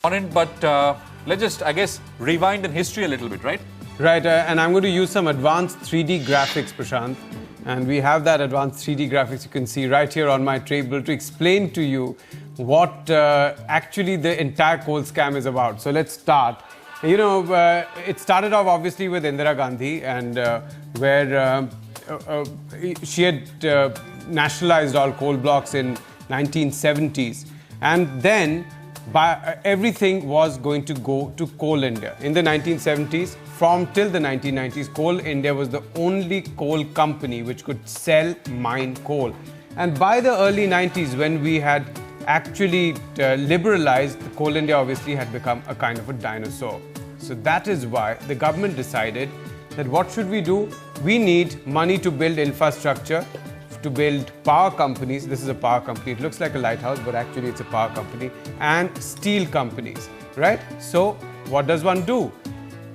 On it, but let's just, I guess, rewind in history a little bit, right? Right, and I'm going to use some advanced 3D graphics, Prashant. And we have that advanced 3D graphics you can see right here on my table to explain to you what actually the entire coal scam is about. So let's start. You know, it started off obviously with Indira Gandhi, and where she had nationalized all coal blocks in 1970s. And then everything was going to go to Coal India. In the 1970s, till the 1990s, Coal India was the only coal company which could sell mine coal. And by the early 90s, when we had actually liberalized, Coal India obviously had become a kind of a dinosaur. So that is why the government decided that what should we do? We need money to build infrastructure, to build power companies. This is a power company. It looks like a lighthouse, but actually it's a power company, and steel companies, right? So what does one do?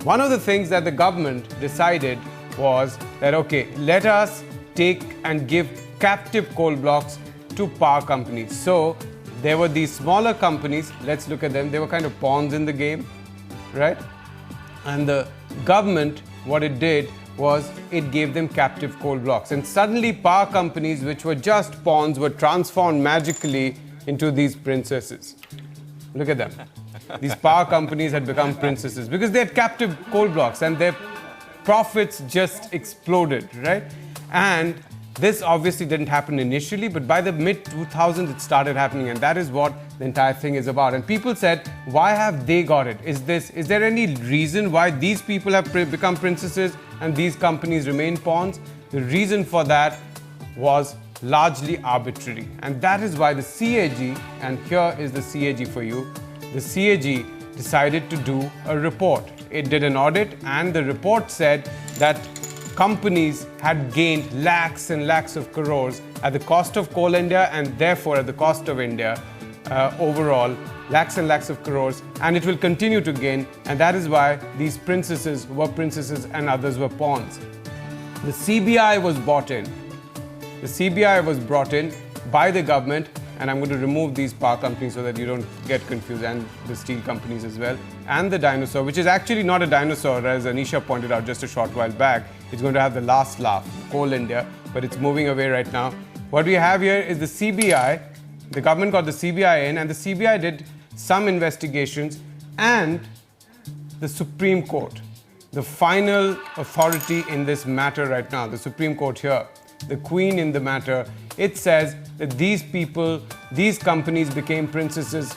One of the things that the government decided was that, okay, let us take and give captive coal blocks to power companies. So there were these smaller companies, let's look at them. They were kind of pawns in the game, right? And the government, what it did was it gave them captive coal blocks. And suddenly power companies, which were just pawns, were transformed magically into these princesses. Look at them. These power companies had become princesses because they had captive coal blocks and their profits just exploded, right? And this obviously didn't happen initially, but by the mid-2000s it started happening, and that is what the entire thing is about. And people said, why have they got it? Is there any reason why these people have become princesses and these companies remain pawns? The reason for that was largely arbitrary. And that is why the CAG, and here is the CAG for you, the CAG decided to do a report. It did an audit, and the report said that companies had gained lakhs and lakhs of crores at the cost of Coal India, and therefore at the cost of India overall, lakhs and lakhs of crores, and it will continue to gain, and that is why these princesses were princesses and others were pawns. The CBI was brought in. The CBI was brought in by the government, and I'm going to remove these power companies so that you don't get confused, and the steel companies as well, and the dinosaur, which is actually not a dinosaur, as Anisha pointed out just a short while back. It's going to have the last laugh, Coal India, but it's moving away right now. What we have here is the CBI. The government got the CBI in, and the CBI did some investigations, and the Supreme Court, the final authority in this matter right now, the Supreme Court here, the queen in the matter, it says that these people, these companies became princesses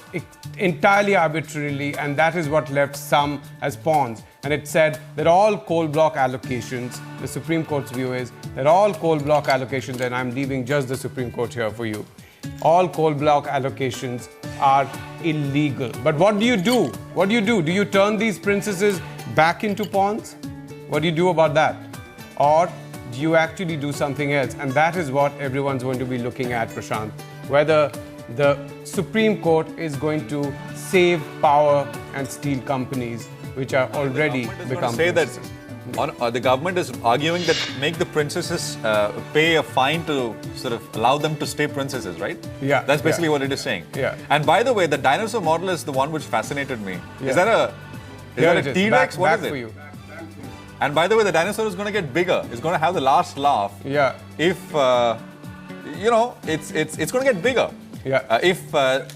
entirely arbitrarily, and that is what left some as pawns. And it said that all coal block allocations, the Supreme Court's view is that all coal block allocations, and I'm leaving just the Supreme Court here for you, all coal block allocations are illegal. But what do you do? What do you do? Do you turn these princesses back into pawns? What do you do about that? Or do you actually do something else? And that is what everyone's going to be looking at, Prashant. Whether the Supreme Court is going to save power and steel companies, which are already become princesses. The government is arguing that make the princesses pay a fine to sort of allow them to stay princesses, right? Yeah. That's basically what it is saying. Yeah. And by the way, the dinosaur model is the one which fascinated me. Yeah. Is that a T-Rex? What is it? For you. And by the way, the dinosaur is going to get bigger. It's going to have the last laugh. Yeah. If, you know, it's going to get bigger. Yeah. If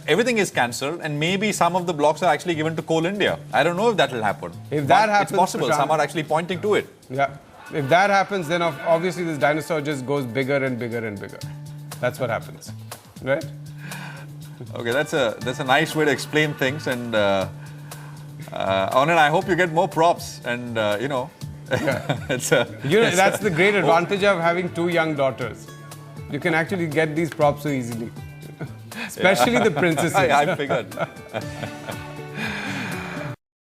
everything is cancelled and maybe some of the blocks are actually given to Coal India. I don't know if that will happen. If that happens, it's possible. Prashant, some are actually pointing to it. Yeah. If that happens, then obviously this dinosaur just goes bigger and bigger and bigger. That's what happens, right? Okay, that's a nice way to explain things, and Anand, I hope you get more props, and you know, that's the great advantage of having two young daughters. You can actually get these props so easily. Especially the princesses. I figured.